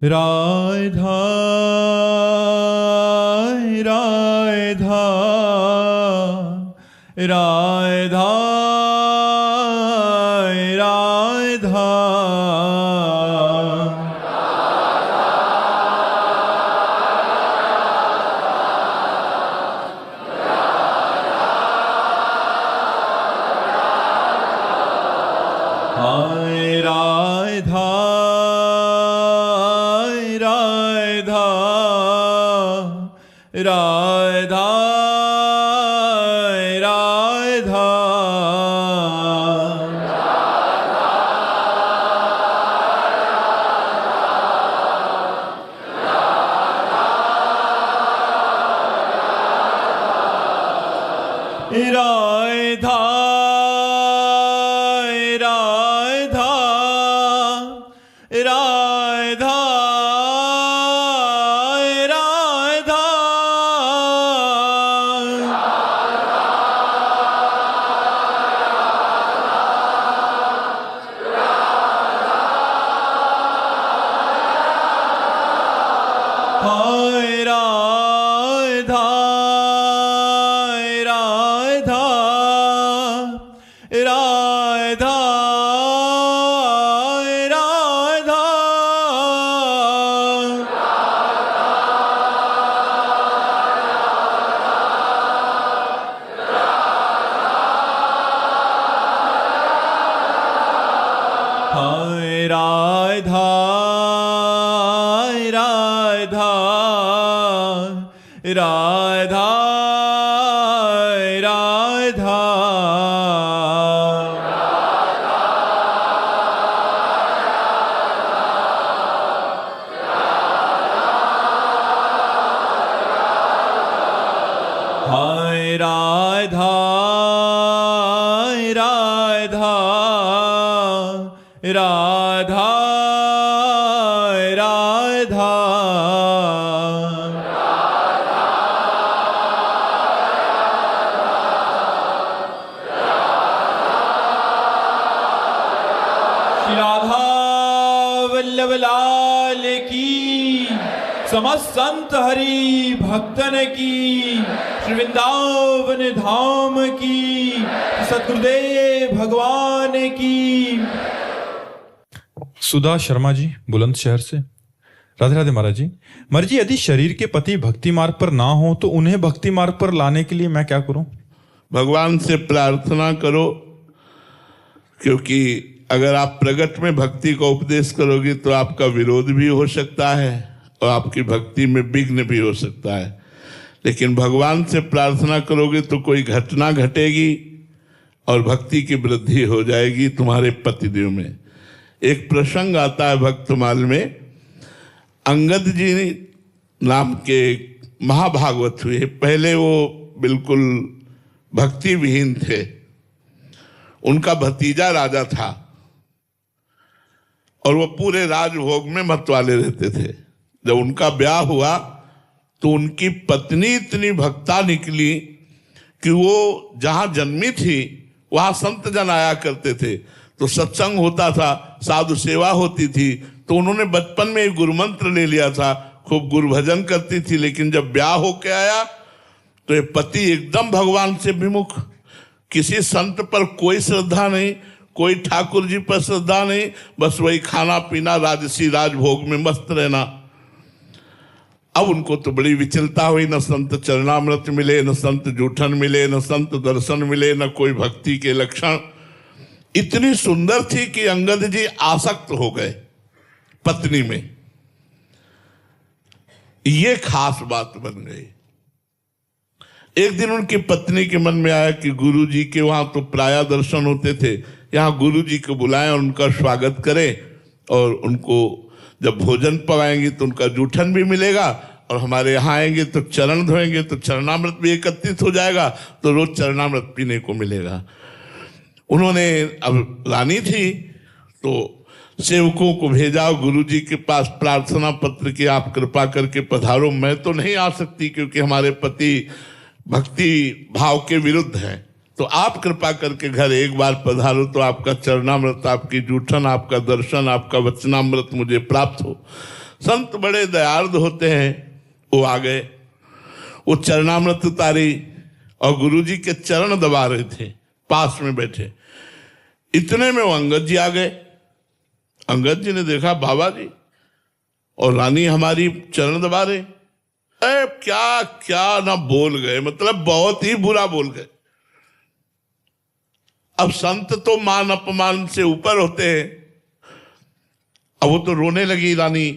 राधा राधा राधा राधा हाय राधा राधा राधा राधा राधा राधा राधा हाय राधा राधा राधा हाय राधा राधा राधा राधा हाय राधा राधा राधा राधा श्री राधा वल्लभ लाल की, समस्त संत हरि भक्तन की, श्री वृंदावन धाम की, सतगुरुदेव भगवान की। सुधा शर्मा जी बुलंदशहर से। राधे राधे महाराज जी। महाराज जी, यदि शरीर के पति भक्ति मार्ग पर ना हो तो उन्हें भक्ति मार्ग पर लाने के लिए मैं क्या करूं? भगवान से प्रार्थना करो, क्योंकि अगर आप प्रगट में भक्ति का उपदेश करोगे तो आपका विरोध भी हो सकता है और आपकी भक्ति में विघ्न भी हो सकता है। लेकिन भगवान से प्रार्थना करोगे तो कोई घटना घटेगी और भक्ति की वृद्धि हो जाएगी तुम्हारे पतिदेव में। एक प्रसंग आता है भक्तमाल में, अंगद जी नाम के महाभागवत हुए। पहले वो बिल्कुल भक्ति विहीन थे, उनका भतीजा राजा था और वो पूरे राजभोग में मतवाले रहते थे। जब उनका ब्याह हुआ तो उनकी पत्नी इतनी भक्ता निकली कि वो जहां जन्मी थी वहां संत जन आया करते थे, तो सत्संग होता था, साधु सेवा होती थी। तो उन्होंने बचपन में एक गुरु मंत्र ले लिया था, खूब गुरु भजन करती थी। लेकिन जब ब्याह होके आया तो ये पति एकदम भगवान से विमुख, किसी संत पर कोई श्रद्धा नहीं, कोई ठाकुर जी पर श्रद्धा नहीं, बस वही खाना पीना राजसी राजभोग में मस्त रहना। अब उनको तो बड़ी विचलता हुई, न संत चरणामृत मिले, न संत जूठन मिले, न संत दर्शन मिले, न कोई भक्ति के लक्षण। इतनी सुंदर थी कि अंगद जी आसक्त हो गए पत्नी में। ये खास बात बन गई। एक दिन उनकी पत्नी के मन में आया कि गुरु जी के वहां तो प्राय दर्शन होते थे, यहाँ गुरु जी को बुलाएं और उनका स्वागत करें, और उनको जब भोजन पवाएंगे तो उनका जूठन भी मिलेगा, और हमारे यहाँ आएंगे तो चरण धोएंगे तो चरणामृत भी एकत्रित हो जाएगा, तो रोज चरणामृत पीने को मिलेगा। उन्होंने, अब रानी थी तो सेवकों को भेजा गुरु जी के पास प्रार्थना पत्र की, आप कृपा करके पधारो। मैं तो नहीं आ सकती क्योंकि हमारे पति भक्ति भाव के विरुद्ध हैं, तो आप कृपा करके घर एक बार पधारो तो आपका चरणामृत, आपकी जूठन, आपका दर्शन, आपका वचनामृत मुझे प्राप्त हो। संत बड़े दयार्द होते हैं। वो आ गए, वो चरणामृत उतारी और गुरुजी के चरण दबा रहे थे, पास में बैठे। इतने में वो अंगद जी आ गए। अंगद जी ने देखा बाबा जी और रानी हमारी चरण दबा रहे। क्या क्या ना बोल गए, मतलब बहुत ही बुरा बोल गए। अब संत तो मान अपमान से ऊपर होते हैं। अब वो तो रोने लगी रानी,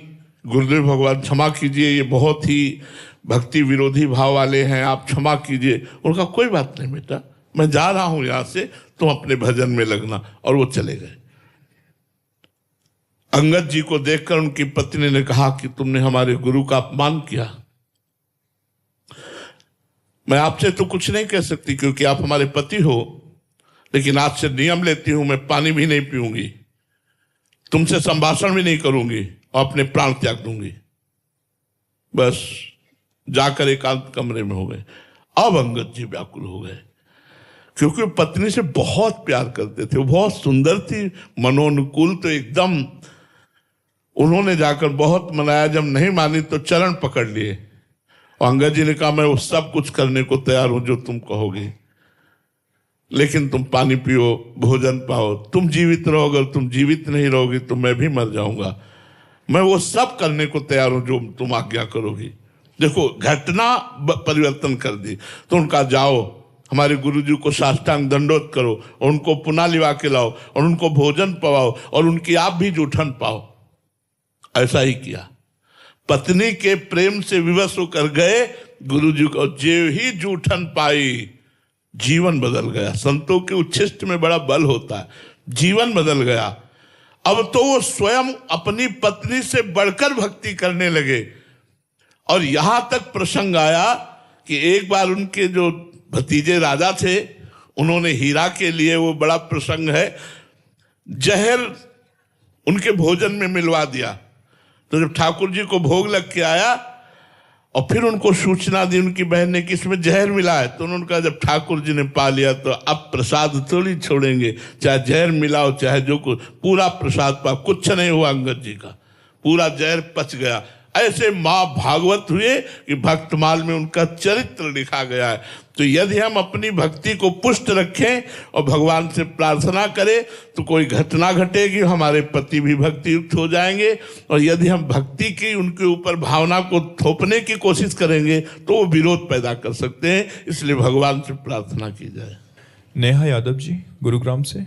गुरुदेव भगवान क्षमा कीजिए, ये बहुत ही भक्ति विरोधी भाव वाले हैं, आप क्षमा कीजिए। उनका कोई बात नहीं बेटा, मैं जा रहा हूं यहां से, तुम अपने भजन में लगना। और वो चले गए। अंगद जी को देखकर उनकी पत्नी ने कहा कि तुमने हमारे गुरु का अपमान किया। मैं आपसे तो कुछ नहीं कह सकती क्योंकि आप हमारे पति हो, लेकिन आज से नियम लेती हूं, मैं पानी भी नहीं पीऊंगी, तुमसे संभाषण भी नहीं करूंगी और अपने प्राण त्याग दूंगी। बस जाकर एकांत कमरे में हो गए। अब अंगद जी व्याकुल हो गए क्योंकि वो पत्नी से बहुत प्यार करते थे, वो बहुत सुंदर थी, मनोनुकूल, तो एकदम उन्होंने जाकर बहुत मनाया। जब नहीं मानी तो चरण पकड़ लिए और अंगद जी ने कहा मैं वो सब कुछ करने को तैयार हूं जो तुम कहोगे, लेकिन तुम पानी पियो, भोजन पाओ, तुम जीवित रहो। अगर तुम जीवित नहीं रहोगी तो मैं भी मर जाऊंगा। मैं वो सब करने को तैयार हूं जो तुम आज्ञा करोगी। देखो घटना परिवर्तन कर दी। तो उनका जाओ, हमारे गुरुजी को साष्टांग दंडोत करो और उनको पुनः लिवा के लाओ और उनको भोजन पवाओ और उनकी आप भी जूठन पाओ। ऐसा ही किया। पत्नी के प्रेम से विवश होकर गए गुरुजी को, जे ही जूठन पाई, जीवन बदल गया। संतों के उच्छिष्ट में बड़ा बल होता है, जीवन बदल गया। अब तो वो स्वयं अपनी पत्नी से बढ़कर भक्ति करने लगे। और यहां तक प्रसंग आया कि एक बार उनके जो भतीजे राजा थे, उन्होंने हीरा के लिए, वो बड़ा प्रसंग है, जहर उनके भोजन में मिलवा दिया। तो जब ठाकुर जी को भोग लग के आया और फिर उनको सूचना दी उनकी बहन ने कि इसमें जहर मिला है, तो उन्होंने कहा जब ठाकुर जी ने पा लिया तो अब प्रसाद थोड़ी छोड़ेंगे, चाहे जहर मिलाओ चाहे जो कुछ, पूरा प्रसाद पा। कुछ नहीं हुआ अंगद जी का, पूरा जहर पच गया। ऐसे माँ भागवत हुए कि भक्तमाल में उनका चरित्र लिखा गया है। तो यदि हम अपनी भक्ति को पुष्ट रखें और भगवान से प्रार्थना करें तो कोई घटना घटेगी, हमारे पति भी भक्ति युक्त हो जाएंगे। और यदि हम भक्ति की उनके ऊपर भावना को थोपने की कोशिश करेंगे तो वो विरोध पैदा कर सकते हैं। इसलिए भगवान से प्रार्थना की जाए। नेहा यादव जी गुरुग्राम से।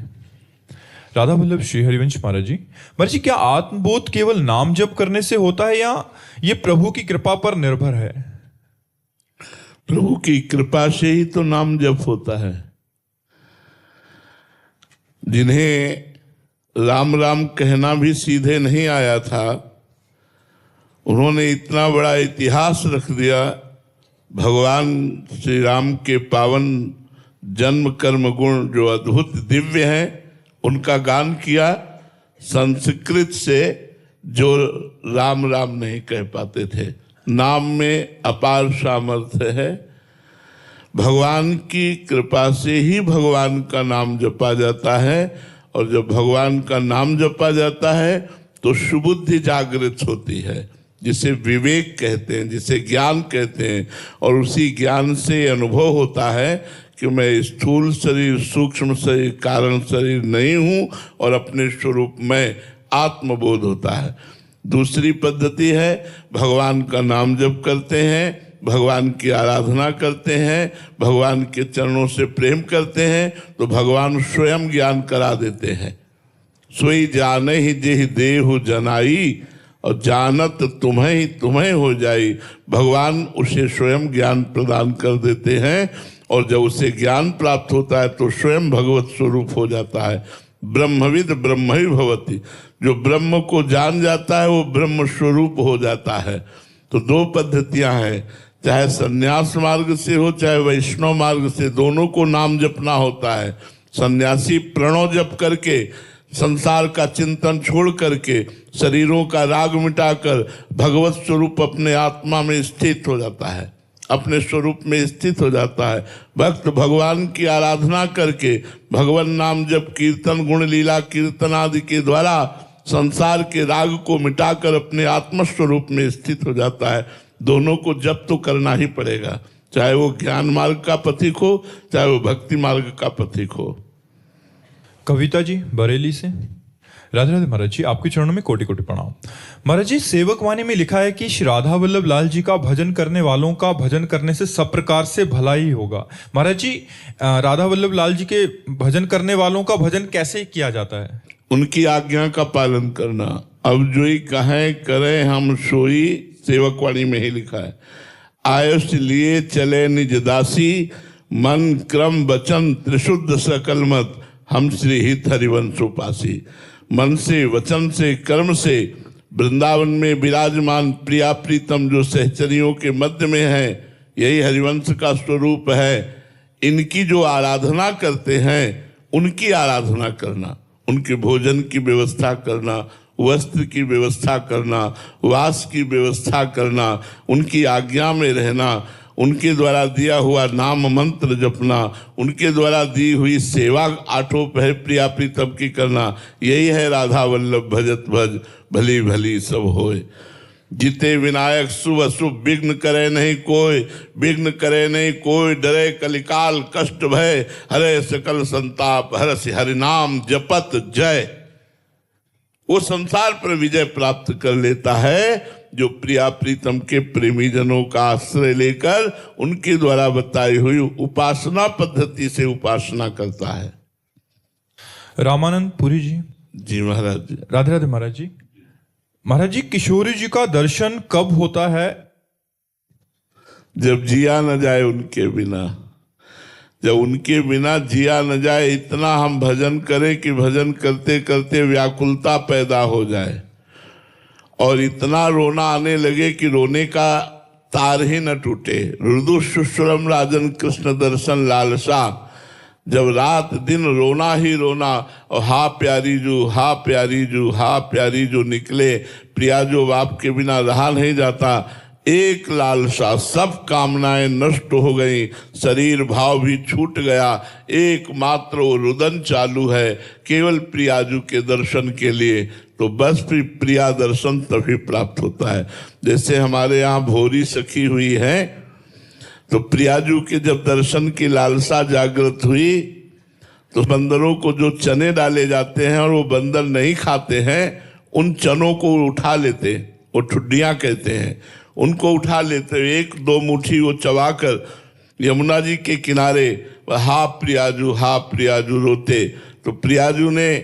राधा वल्लभ श्री हरिवंश महाराज जी, क्या आत्मबोध केवल नाम जप करने से होता है या ये प्रभु की कृपा पर निर्भर है? प्रभु की कृपा से ही तो नाम जप होता है। जिन्हें राम राम कहना भी सीधे नहीं आया था, उन्होंने इतना बड़ा इतिहास रख दिया। भगवान श्री राम के पावन जन्म कर्म गुण जो अद्भुत दिव्य हैं, उनका गान किया संस्कृत से, जो राम राम नहीं कह पाते थे। नाम में अपार सामर्थ्य है। भगवान की कृपा से ही भगवान का नाम जपा जाता है। और जब भगवान का नाम जपा जाता है तो सुबुद्धि जागृत होती है, जिसे विवेक कहते हैं, जिसे ज्ञान कहते हैं। और उसी ज्ञान से अनुभव होता है कि मैं स्थूल शरीर, सूक्ष्म शरीर, कारण शरीर नहीं हूँ और अपने स्वरूप में आत्मबोध होता है। दूसरी पद्धति है, भगवान का नाम जप करते हैं, भगवान की आराधना करते हैं, भगवान के चरणों से प्रेम करते हैं, तो भगवान स्वयं ज्ञान करा देते हैं। सोई जाने ही जेहि देहु जनाई और जानत तुम्हें ही तुम्हें हो जाई। भगवान उसे स्वयं ज्ञान प्रदान कर देते हैं और जब उसे ज्ञान प्राप्त होता है तो स्वयं भगवत स्वरूप हो जाता है। ब्रह्मविद ब्रह्म ही भवति, जो ब्रह्म को जान जाता है वो ब्रह्म स्वरूप हो जाता है। तो दो पद्धतियां हैं, चाहे संन्यास मार्ग से हो चाहे वैष्णव मार्ग से, दोनों को नाम जपना होता है। सन्यासी प्रणव जप करके, संसार का चिंतन छोड़ करके, शरीरों का राग मिटाकर भगवत स्वरूप अपने आत्मा में स्थित हो जाता है, अपने स्वरूप में स्थित हो जाता है। भक्त भगवान की आराधना करके, भगवान नाम जप कीर्तन गुण लीला कीर्तन आदि के द्वारा संसार के राग को मिटाकर अपने आत्मस्वरूप में स्थित हो जाता है। दोनों को जप तो करना ही पड़ेगा, चाहे वो ज्ञान मार्ग का पथिक हो, चाहे वो भक्ति मार्ग का पथिक हो। कविता जी बरेली से। राधे राधे महाराज जी, आपके चरणों में कोटि कोटि प्रणाम। महाराज जी, सेवक वाणी में लिखा है कि श्री राधा वल्लभ लाल जी का भजन करने वालों का भजन करने से सब प्रकार से भला ही होगा। महाराज जी, राधा वल्लभ लाल जी के भजन करने वालों का भजन कैसे किया जाता है? उनकी आज्ञा का पालन करना। अब जोई कहें करें हम सोई, सेवक वाणी में ही लिखा है। आयुष लिए चले निज दासी, मन क्रम वचन त्रिशुद्ध सकल मत, हम श्री हित हरिवंश उपासी। मन से, वचन से, कर्म से वृंदावन में विराजमान प्रिया प्रीतम जो सहचरियों के मध्य में है, यही हरिवंश का स्वरूप है। इनकी जो आराधना करते हैं, उनकी आराधना करना, उनके भोजन की व्यवस्था करना, वस्त्र की व्यवस्था करना, वास की व्यवस्था करना, उनकी आज्ञा में रहना, उनके द्वारा दिया हुआ नाम मंत्र जपना, उनके द्वारा दी हुई सेवा आठों पहर प्रिया प्रीतम की करना, यही है राधा वल्लभ भजत भज भली भली सब होए। जिते विनायक शुभ अशुभ विघ्न करे नहीं कोई, विघ्न करे नहीं कोई, डरे कलिकाल कष्ट भय, हरे सकल संताप हरसि हरि नाम जपत जय। वो संसार पर विजय प्राप्त कर लेता है जो प्रिया प्रीतम के प्रेमी जनों का आश्रय लेकर उनके द्वारा बताई हुई उपासना पद्धति से उपासना करता है। रामानंद पुरी जी। जी महाराज जी। राधे राधे महाराज जी। महाराज जी, किशोरी जी का दर्शन कब होता है? जब जिया न जाए उनके बिना, जब उनके बिना जिया न जाए। इतना हम भजन करें कि भजन करते करते व्याकुलता पैदा हो जाए और इतना रोना आने लगे कि रोने का तार ही न टूटे। रुदु सुश्रम राजन कृष्ण दर्शन लालसा, जब रात दिन रोना ही रोना, और हा प्यारी जू, हा प्यारी जू, हा प्यारी जू निकले। प्रिया जो बाप के बिना रहा नहीं जाता। एक लालसा, सब कामनाएं नष्ट हो गई, शरीर भाव भी छूट गया, एकमात्र वो रुदन चालू है केवल प्रियाजू के दर्शन के लिए। तो बस फिर प्रिया दर्शन तभी प्राप्त होता है। जैसे हमारे यहाँ भोरी सखी हुई है, तो प्रियाजू के जब दर्शन की लालसा जागृत हुई तो बंदरों को जो चने डाले जाते हैं और वो बंदर नहीं खाते हैं, उन चनों को उठा लेते, वो ठुड्डियाँ कहते हैं, उनको उठा लेते, एक दो मुट्ठी वो चबाकर यमुना जी के किनारे हा प्रियाजू रोते। तो प्रियाजू ने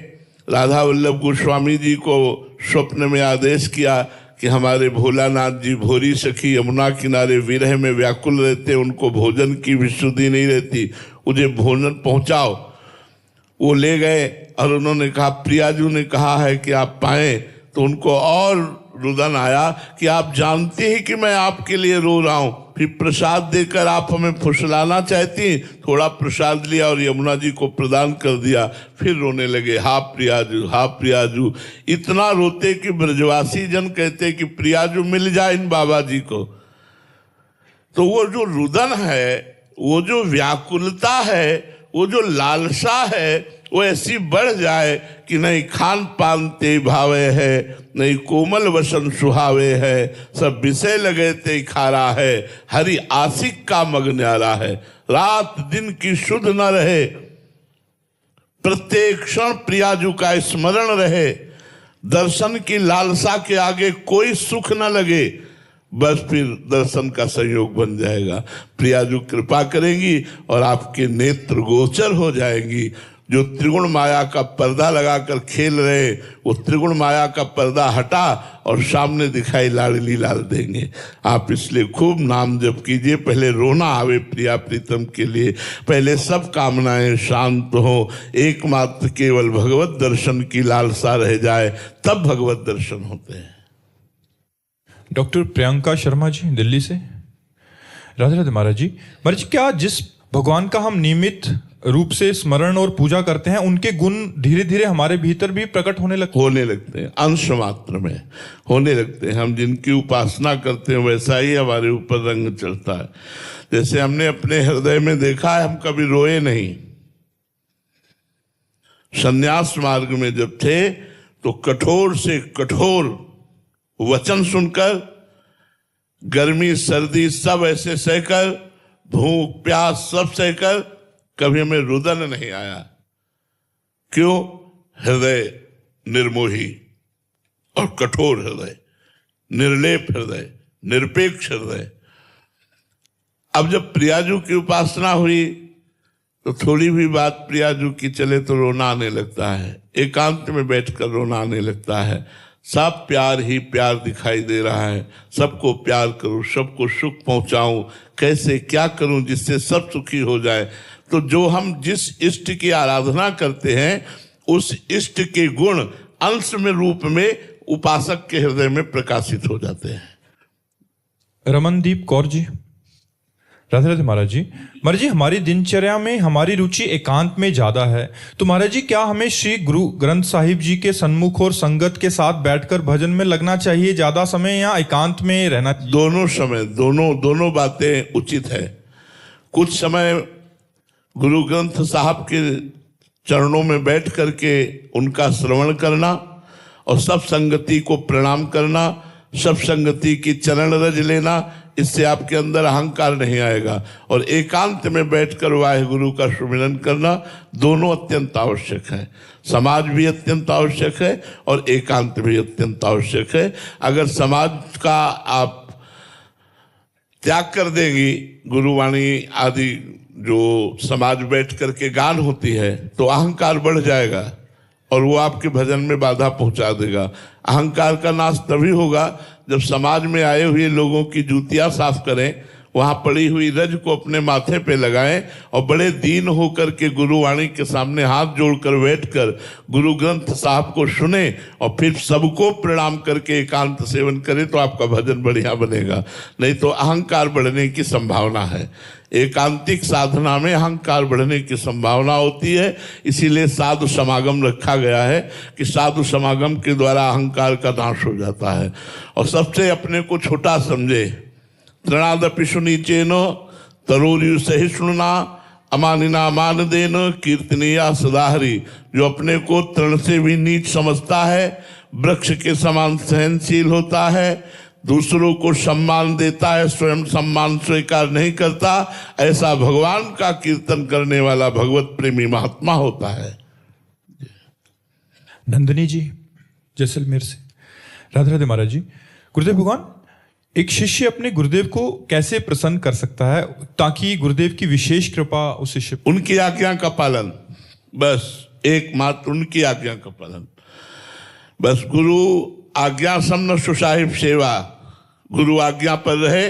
राधा वल्लभ गोस्वामी जी को स्वप्न में आदेश किया कि हमारे भोलानाथ जी भोरी सखी यमुना किनारे विरह में व्याकुल रहते, उनको भोजन की विशुद्धि नहीं रहती, मुझे भोजन पहुंचाओ। वो ले गए और उन्होंने कहा, प्रियाजू ने कहा है कि आप पाएं। तो उनको और रुदन आया कि आप जानते ही कि मैं आपके लिए रो रहा हूं, फिर प्रसाद देकर आप हमें फुसलाना चाहती। थोड़ा प्रसाद लिया और यमुना जी को प्रदान कर दिया, फिर रोने लगे, हा प्रियाजू, हा प्रियाजू। इतना रोते कि ब्रजवासी जन कहते कि प्रियाजू मिल जाए इन बाबा जी को। तो वो जो रुदन है, वो जो व्याकुलता है, वो जो लालसा है, वो ऐसी बढ़ जाए कि नहीं खान पान ते भावे है, नहीं कोमल वसन सुहावे है, सब विषय लगे ते खारा है, हरि आशिक का मग न्यारा है। रात दिन की शुद्ध न रहे, प्रत्येक क्षण प्रियाजू का स्मरण रहे, दर्शन की लालसा के आगे कोई सुख न लगे, बस फिर दर्शन का संयोग बन जाएगा। प्रियाजू कृपा करेंगी और आपके नेत्र गोचर हो जाएंगी। जो त्रिगुण माया का पर्दा लगाकर खेल रहे, वो त्रिगुण माया का पर्दा हटा और सामने दिखाई लाडली लाल देंगे। आप इसलिए खूब नाम जप कीजिए। पहले रोना आवे प्रिया प्रीतम के लिए, पहले सब कामनाएं शांत हो, एकमात्र केवल भगवत दर्शन की लालसा रह जाए, तब भगवत दर्शन होते हैं। डॉक्टर प्रियंका शर्मा जी दिल्ली से। राधे राधे महाराज जी। महाराज जी, क्या जिस भगवान का हम नियमित रूप से स्मरण और पूजा करते हैं, उनके गुण धीरे धीरे हमारे भीतर भी प्रकट होने लगते हैं, अंश मात्र में होने लगते हैं। हम जिनकी उपासना करते हैं वैसा ही हमारे ऊपर रंग चढ़ता है। जैसे हमने अपने हृदय में देखा है, हम कभी रोए नहीं। संन्यास मार्ग में जब थे तो कठोर से कठोर वचन सुनकर, गर्मी सर्दी सब ऐसे सहकर, भूख प्यास सब सहकर, कभी हमें रुदन नहीं आया। क्यों? हृदय निर्मोही और कठोर हृदय, निर्लेप हृदय, निरपेक्ष हृदय। अब जब प्रियाजू की उपासना हुई तो थोड़ी भी बात प्रियाजू की चले तो रोना आने लगता है, एकांत में बैठकर रोना आने लगता है। सब प्यार ही प्यार दिखाई दे रहा है, सबको प्यार करूं, सबको सुख पहुंचाऊं, कैसे क्या करूं जिससे सब सुखी हो जाए। तो जो हम जिस इष्ट की आराधना करते हैं उस इष्ट के गुण अंश में रूप में उपासक के हृदय में प्रकाशित हो जाते हैं। रमनदीप कौर जी, राधे राधे महाराज जी। महाराज जी, हमारी दिनचर्या में हमारी रुचि एकांत में ज्यादा है, तो महाराज जी क्या हमें श्री गुरु ग्रंथ साहिब जी के सन्मुख और संगत के साथ बैठकर भजन में लगना चाहिए ज्यादा समय, या एकांत में रहना चाहिए? दोनों समय, दोनों बातें उचित है। कुछ समय गुरु ग्रंथ साहब के चरणों में बैठ करके उनका श्रवण करना और सब संगति को प्रणाम करना, सब संगति की चरण रज लेना, इससे आपके अंदर अहंकार नहीं आएगा। और एकांत में बैठकर वाहेगुरु का सुमिरन करना, दोनों अत्यंत आवश्यक है। समाज भी अत्यंत आवश्यक है और एकांत भी अत्यंत आवश्यक है। अगर समाज का आप त्याग कर देंगी, गुरुवाणी आदि जो समाज बैठ करके गान होती है, तो अहंकार बढ़ जाएगा और वो आपके भजन में बाधा पहुंचा देगा। अहंकार का नाश तभी होगा जब समाज में आए हुए लोगों की जूतियां साफ करें, वहां पड़ी हुई रज को अपने माथे पे लगाएं और बड़े दीन होकर के गुरुवाणी के सामने हाथ जोड़कर बैठकर गुरु ग्रंथ साहब को सुने और फिर सबको प्रणाम करके एकांत सेवन करें, तो आपका भजन बढ़िया बनेगा। नहीं तो अहंकार बढ़ने की संभावना है। एकांतिक साधना में अहंकार बढ़ने की संभावना होती है, इसीलिए साधु समागम रखा गया है कि साधु समागम के द्वारा अहंकार का नाश हो जाता है। और सबसे अपने को छोटा समझे। तृणादपि सुनीचेन तरोर्यु सहिष्णुना अमानिना मान देन कीर्तनीया सदाहरी। जो अपने को तृण से भी नीच समझता है, वृक्ष के समान सहनशील होता है, दूसरों को सम्मान देता है, स्वयं सम्मान स्वीकार नहीं करता, ऐसा भगवान का कीर्तन करने वाला भगवत प्रेमी महात्मा होता है। नंदिनी जी जैसलमेर से, राधे राधे महाराज जी। गुरुदेव भगवान, एक शिष्य अपने गुरुदेव को कैसे प्रसन्न कर सकता है ताकि गुरुदेव की विशेष कृपा उस शिष्य? उनकी आज्ञा का पालन, बस एकमात्र उनकी आज्ञा का पालन। बस गुरु आज्ञा समन सुसाहिब सेवा, गुरु आज्ञा पर रहे,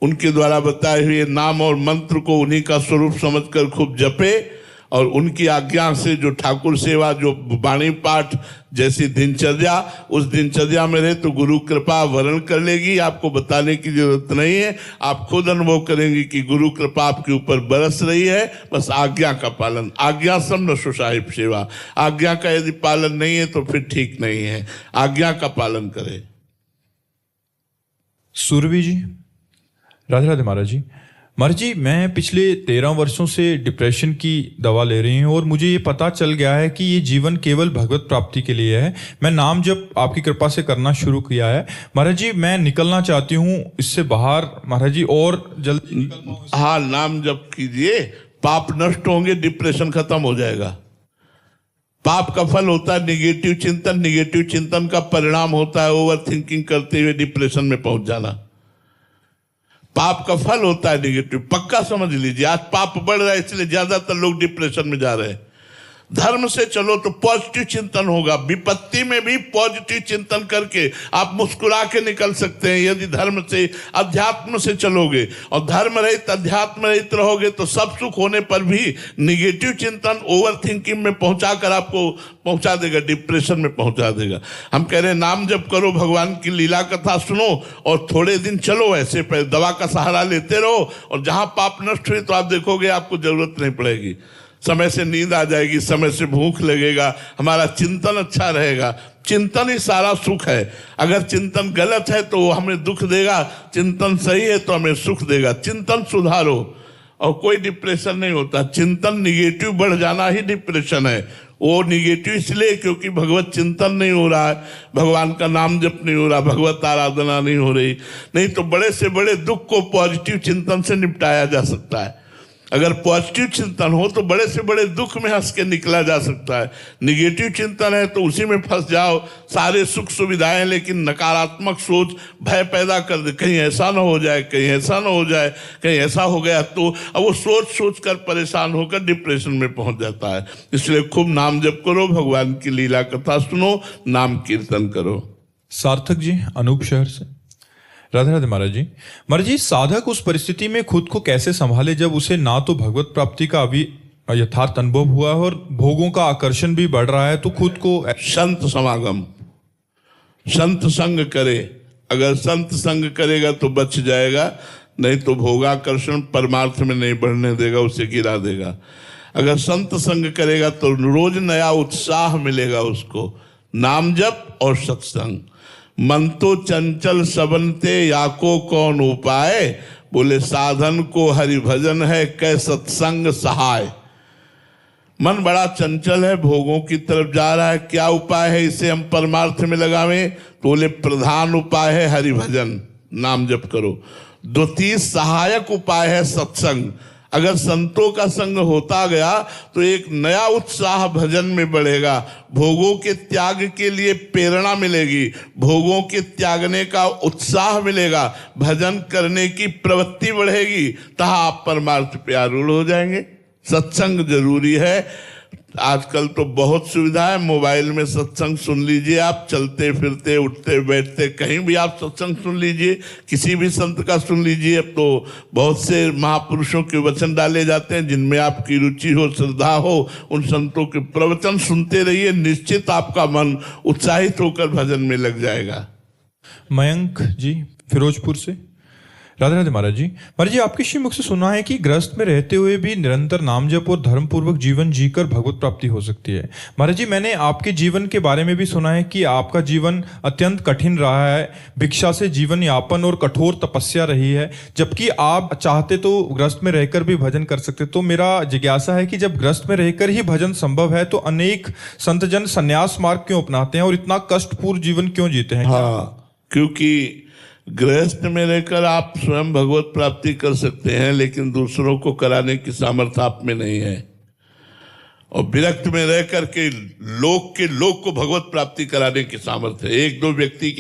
उनके द्वारा बताए हुए नाम और मंत्र को उन्हीं का स्वरूप समझकर खूब जपे और उनकी आज्ञा से जो ठाकुर सेवा, जो वाणी पाठ जैसी दिनचर्या, उस दिनचर्या में रहे तो गुरु कृपा वर्ण कर लेगी। आपको बताने की जरूरत नहीं है, आप खुद अनुभव करेंगे कि गुरु कृपा आपके ऊपर बरस रही है। बस आज्ञा का पालन, आज्ञा सब न सुसाहिब सेवा। आज्ञा का यदि पालन नहीं है तो फिर ठीक नहीं है, आज्ञा का पालन करें। सुरभि जी, राधे राधे महाराज जी। महाराज जी, मैं पिछले 13 वर्षों से डिप्रेशन की दवा ले रही हूँ और मुझे ये पता चल गया है कि ये जीवन केवल भगवत प्राप्ति के लिए है। मैं नाम जप आपकी कृपा से करना शुरू किया है महाराज जी। मैं निकलना चाहती हूँ इससे बाहर महाराज जी, और जल्दी निकल पाऊँ। हाँ, नाम जप कीजिए, पाप नष्ट होंगे, डिप्रेशन खत्म हो जाएगा। पाप का फल होता है निगेटिव चिंतन, निगेटिव चिंतन का परिणाम होता है ओवर थिंकिंग करते हुए डिप्रेशन में पहुंच जाना। पाप का फल होता है निगेटिव, पक्का समझ लीजिए। आज पाप बढ़ रहा है इसलिए ज्यादातर लोग डिप्रेशन में जा रहे हैं। धर्म से चलो तो पॉजिटिव चिंतन होगा, विपत्ति में भी पॉजिटिव चिंतन करके आप मुस्कुरा के निकल सकते हैं। यदि धर्म से, अध्यात्म से चलोगे और धर्म रहित, अध्यात्म रहित रहोगे तो सब सुख होने पर भी निगेटिव चिंतन ओवर थिंकिंग में पहुंचाकर आपको पहुंचा देगा, डिप्रेशन में पहुंचा देगा। हम कह रहे हैं नाम जप करो, भगवान की लीला कथा सुनो और थोड़े दिन चलो ऐसे, पर दवा का सहारा लेते रहो और जहां पाप नष्ट हुए तो आप देखोगे आपको जरूरत नहीं पड़ेगी। समय से नींद आ जाएगी, समय से भूख लगेगा, हमारा चिंतन अच्छा रहेगा। चिंतन ही सारा सुख है। अगर चिंतन गलत है तो वो हमें दुख देगा, चिंतन सही है तो हमें सुख देगा। चिंतन सुधारो और कोई डिप्रेशन नहीं होता। चिंतन निगेटिव बढ़ जाना ही डिप्रेशन है, वो निगेटिव इसलिए क्योंकि भगवत चिंतन नहीं हो रहा है, भगवान का नाम जप नहीं हो रहा, भगवत आराधना नहीं हो रही। नहीं तो बड़े से बड़े दुख को पॉजिटिव चिंतन से निपटाया जा सकता है। अगर पॉजिटिव चिंतन हो तो बड़े से बड़े दुख में हंस के निकला जा सकता है। निगेटिव चिंतन है तो उसी में फंस जाओ, सारे सुख सुविधाएं, लेकिन नकारात्मक सोच भय पैदा कर दे, कहीं ऐसा ना हो जाए, कहीं ऐसा ना हो जाए, कहीं ऐसा हो गया तो अब वो सोच सोच कर परेशान होकर डिप्रेशन में पहुंच जाता है। इसलिए खूब नाम जप करो, भगवान की लीला कथा सुनो, नाम कीर्तन करो। सार्थक जी अनूप शहर से। राधे राधे महाराज जी। महाराज जी, साधक उस परिस्थिति में खुद को कैसे संभाले जब उसे ना तो भगवत प्राप्ति का अभी यथार्थ अनुभव हुआ है और भोगों का आकर्षण भी बढ़ रहा है, तो खुद को संत समागम, संत संग करे। अगर संत संग करेगा तो बच जाएगा, नहीं तो भोगाकर्षण परमार्थ में नहीं बढ़ने देगा, उसे गिरा देगा। अगर संत संग करेगा तो रोज नया उत्साह मिलेगा उसको। नाम जप और सत्संग। मन तो चंचल सबनते, याको कौन उपाय, बोले साधन को हरि भजन है, कै सत्संग सहाय। मन बड़ा चंचल है, भोगों की तरफ जा रहा है, क्या उपाय है इसे हम परमार्थ में लगावें? तो बोले प्रधान उपाय है हरि भजन, नाम जप करो। द्वितीय सहायक उपाय है सत्संग। अगर संतों का संग होता गया तो एक नया उत्साह भजन में बढ़ेगा, भोगों के त्याग के लिए प्रेरणा मिलेगी, भोगों के त्यागने का उत्साह मिलेगा, भजन करने की प्रवृत्ति बढ़ेगी, तहाँ आप परमार्थ पे आरूढ़ हो जाएंगे। सत्संग जरूरी है। आजकल तो बहुत सुविधा है, मोबाइल में सत्संग सुन लीजिए, आप चलते फिरते उठते बैठते कहीं भी आप सत्संग सुन लीजिए, किसी भी संत का सुन लीजिए। अब तो बहुत से महापुरुषों के वचन डाले जाते हैं, जिनमें आपकी रुचि हो, श्रद्धा हो, उन संतों के प्रवचन सुनते रहिए, निश्चित आपका मन उत्साहित होकर भजन में लग जाएगा। मयंक जी फिरोजपुर से। राधे राधे महाराज जी। महाराज जी, आपके श्रीमुख से सुना है कि गृहस्थ में रहते हुए भी निरंतर नाम जप और धर्म पूर्वक जीवन जीकर भगवत प्राप्ति हो सकती है। महाराज जी, मैंने आपके जीवन के बारे में भी सुना है कि आपका जीवन अत्यंत कठिन रहा है, भिक्षा से जीवन यापन और कठोर तपस्या रही है, जबकि आप चाहते तो गृहस्थ में रहकर भी भजन कर सकते। तो मेरा जिज्ञासा है कि जब गृहस्थ में रहकर ही भजन संभव है तो अनेक संतजन संन्यास मार्ग क्यों अपनाते हैं और इतना कष्टपूर्ण जीवन क्यों जीते हैं? हाँ, क्योंकि गृहस्थ में रहकर आप स्वयं भगवत प्राप्ति कर सकते हैं, लेकिन दूसरों को कराने की सामर्थ्य आप में नहीं है। और विरक्त में रह करके लोक को भगवत प्राप्ति कराने की सामर्थ्य है। एक दो व्यक्ति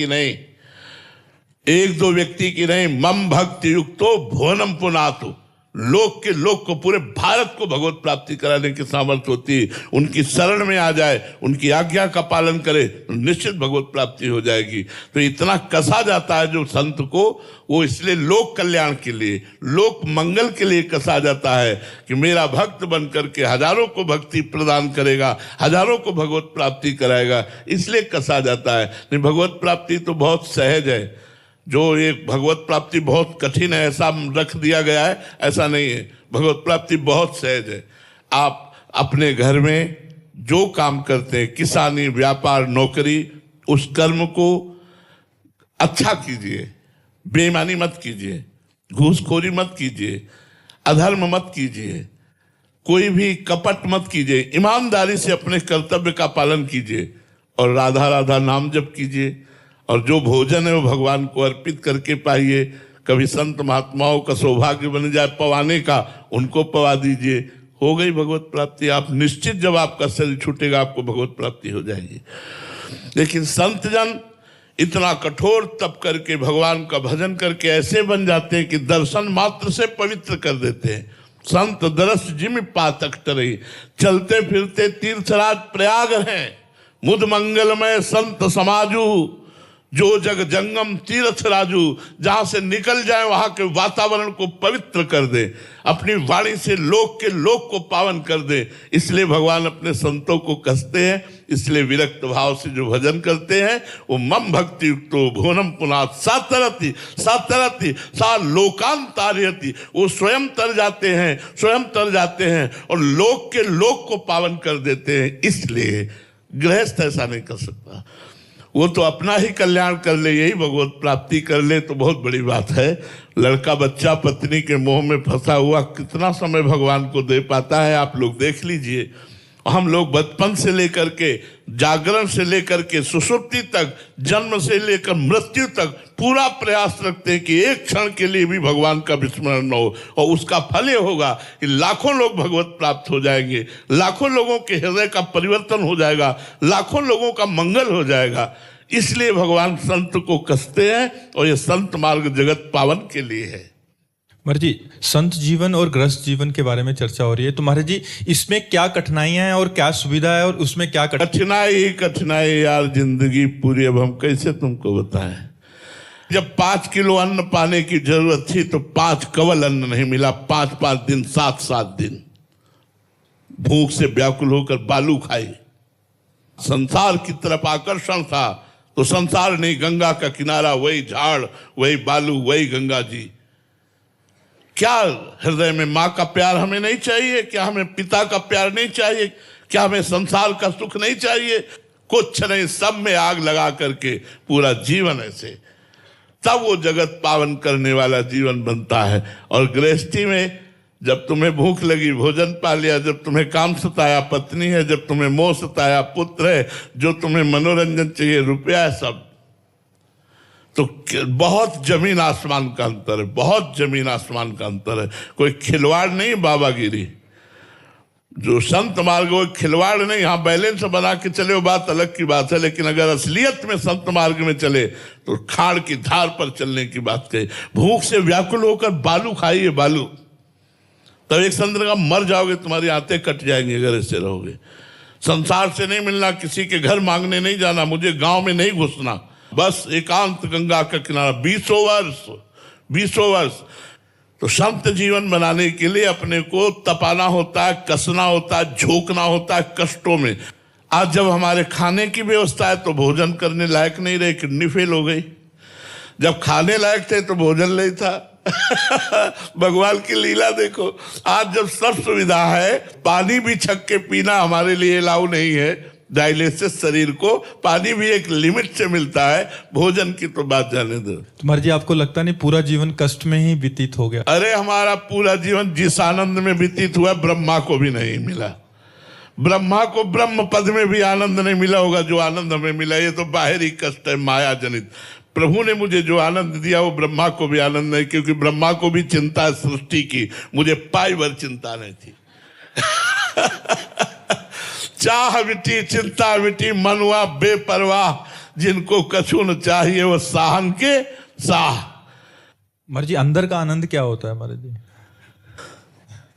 की नहीं, मम भक्ति युक्तो भुवनम पुनातु। लोक को, पूरे भारत को भगवत प्राप्ति कराने की सामर्थ्य होती है। उनकी शरण में आ जाए, उनकी आज्ञा का पालन करे तो निश्चित भगवत प्राप्ति हो जाएगी। तो इतना कसा जाता है जो संत को, वो इसलिए लोक कल्याण के लिए, लोक मंगल के लिए कसा जाता है कि मेरा भक्त बन करके हजारों को भक्ति प्रदान करेगा, हजारों को भगवत प्राप्ति कराएगा, इसलिए कसा जाता है। नहीं, भगवत प्राप्ति तो बहुत सहज है। जो ये भगवत प्राप्ति बहुत कठिन है ऐसा रख दिया गया है, ऐसा नहीं है। भगवत प्राप्ति बहुत सहज है। आप अपने घर में जो काम करते हैं, किसानी, व्यापार, नौकरी, उस कर्म को अच्छा कीजिए, बेईमानी मत कीजिए, घूसखोरी मत कीजिए, अधर्म मत कीजिए, कोई भी कपट मत कीजिए, ईमानदारी से अपने कर्तव्य का पालन कीजिए और राधा राधा नाम जप कीजिए। और जो भोजन है वो भगवान को अर्पित करके पाइए। कभी संत महात्माओं का सौभाग्य बन जाए पवाने का, उनको पवा दीजिए, हो गई भगवत प्राप्ति। आप निश्चित, जब आपका शरीर छूटेगा आपको भगवत प्राप्ति हो जाएगी। लेकिन संत जन इतना कठोर तप करके भगवान का भजन करके ऐसे बन जाते हैं कि दर्शन मात्र से पवित्र कर देते हैं। संत दरस जिम पातक तरई, चलते फिरते तीर्थराज प्रयाग हैं। मुद मंगलमय संत समाजू, जो जग जंगम तीर्थ राजू, जहां से निकल जाए वहां के वातावरण को पवित्र कर दे, अपनी वाणी से लोक को पावन कर दे। इसलिए भगवान अपने संतों को कसते हैं। इसलिए विरक्त भाव से जो भजन करते हैं वो मम भक्ति युक्तो भुवनम पुनात सातरति सा लोकांतारयति, वो स्वयं तर जाते हैं और लोक को पावन कर देते हैं। इसलिए गृहस्थ ऐसा नहीं कर सकता, वो तो अपना ही कल्याण कर ले, यही भगवत प्राप्ति कर ले तो बहुत बड़ी बात है। लड़का बच्चा पत्नी के मोह में फंसा हुआ कितना समय भगवान को दे पाता है, आप लोग देख लीजिए। हम लोग बचपन से लेकर के जागरण से लेकर के सुषुप्ति तक, जन्म से लेकर मृत्यु तक पूरा प्रयास रखते हैं कि एक क्षण के लिए भी भगवान का विस्मरण न हो, और उसका फल ये होगा कि लाखों लोग भगवत प्राप्त हो जाएंगे, लाखों लोगों के हृदय का परिवर्तन हो जाएगा, लाखों लोगों का मंगल हो जाएगा। इसलिए भगवान संत को कसते हैं, और ये संत मार्ग जगत पावन के लिए है। महाराज जी, संत जीवन और गृहस्थ जीवन के बारे में चर्चा हो रही है, तो महाराज जी इसमें क्या कठिनाइयां हैं और क्या सुविधा है, और उसमें क्या कठिनाई यार जिंदगी पूरी। अब हम कैसे तुमको बताएं। जब 5 किलो अन्न पाने की जरूरत थी तो 5 कवल अन्न नहीं मिला, 5-5 दिन, 7-7 दिन भूख से व्याकुल होकर बालू खाई। संसार की तरफ आकर्षण था तो संसार नहीं, गंगा का किनारा, वही झाड़, वही बालू, वही गंगा जी। क्या हृदय में माँ का प्यार हमें नहीं चाहिए? क्या हमें पिता का प्यार नहीं चाहिए? क्या हमें संसार का सुख नहीं चाहिए? कुछ नहीं, सब में आग लगा करके पूरा जीवन ऐसे, तब वो जगत पावन करने वाला जीवन बनता है। और गृहस्थी में जब तुम्हें भूख लगी भोजन पा लिया, जब तुम्हें काम सताया पत्नी है, जब तुम्हें मोह सताया पुत्र है, जो तुम्हें मनोरंजन चाहिए रुपया है, सब, तो बहुत जमीन आसमान का अंतर है, बहुत जमीन आसमान का अंतर है। कोई खिलवाड़ नहीं, बाबागिरी। जो संत मार्ग वो खिलवाड़ नहीं। हाँ, बैलेंस बना के चले वो बात अलग की बात है, लेकिन अगर असलियत में संत मार्ग में चले तो खाड़ की धार पर चलने की बात कही। भूख से व्याकुल होकर बालू खाइए, बालू, तब एक संत का मर जाओगे, तुम्हारी आंतें कट जाएंगी अगर ऐसे रहोगे। संसार से नहीं मिलना, किसी के घर मांगने नहीं जाना, मुझे गांव में नहीं घुसना, बस एकांत गंगा का किनारा 20 वर्ष। तो संत जीवन बनाने के लिए अपने को तपाना होता है, कसना होता है, झोंकना होता है कष्टों में। आज जब हमारे खाने की व्यवस्था है तो भोजन करने लायक नहीं रहे, किडनी फेल हो गई। जब खाने लायक थे तो भोजन नहीं था। भगवान की लीला देखो। आज जब सब सुविधा है, पानी भी छक के पीना हमारे लिए अलाउ नहीं है। डायलिसिस शरीर को पानी भी एक लिमिट से मिलता है, भोजन की तो बात जाने दो। तुम्हारे जी, आपको लगता नहीं पूरा जीवन कष्ट में ही व्यतीत हो गया? अरे हमारा पूरा जीवन जिस आनंद में व्यतीत हुआ, ब्रह्मा को भी नहीं मिला। ब्रह्मा को ब्रह्म पद में भी आनंद नहीं मिला होगा जो आनंद हमें मिला। ये तो बाहरी कष्ट है, माया जनित। प्रभु ने मुझे जो आनंद दिया वो ब्रह्मा को भी आनंद नहीं, क्योंकि ब्रह्मा को भी चिंता है सृष्टि की, मुझे पाई भर चिंता नहीं थी। चाह मिटी चिंता मिटी, मनुआ बेपरवाह, जिनको कछु न चाहिए वो साहन के साह। महाराज जी, अंदर का आनंद क्या होता है महाराज जी?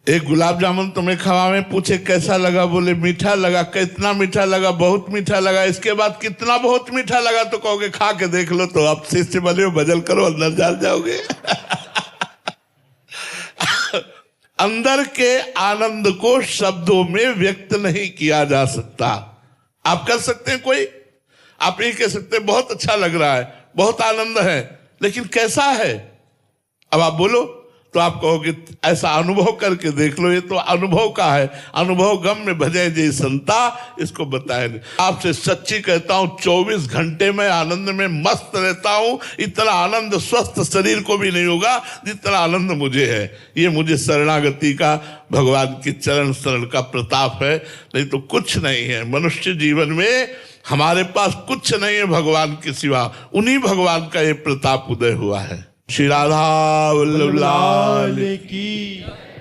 एक गुलाब जामुन तुम्हें खवावे, पूछे कैसा लगा, बोले मीठा लगा। कितना मीठा लगा? बहुत मीठा लगा। इसके बाद कितना बहुत मीठा लगा? तो कहोगे खा के देख लो, तो आप शिष्य बने हो, बजल करो, अंदर जान जाओगे। अंदर के आनंद को शब्दों में व्यक्त नहीं किया जा सकता। आप कर सकते हैं कोई, आप ये कह सकते हैं बहुत अच्छा लग रहा है, बहुत आनंद है, लेकिन कैसा है? अब आप बोलो तो आप कहोगे ऐसा अनुभव करके देख लो। ये तो अनुभव का है। अनुभव गम में भजे जय संता, इसको बताए नहीं। आपसे सच्ची कहता हूं, 24 घंटे में आनंद में मस्त रहता हूं। इतना आनंद स्वस्थ शरीर को भी नहीं होगा जितना आनंद मुझे है। ये मुझे शरणागति का, भगवान की चरण शरण का प्रताप है, नहीं तो कुछ नहीं है। मनुष्य जीवन में हमारे पास कुछ नहीं है भगवान के सिवा। उन्हीं भगवान का ये प्रताप उदय हुआ है। श्री राधा वल्लभ लाल की।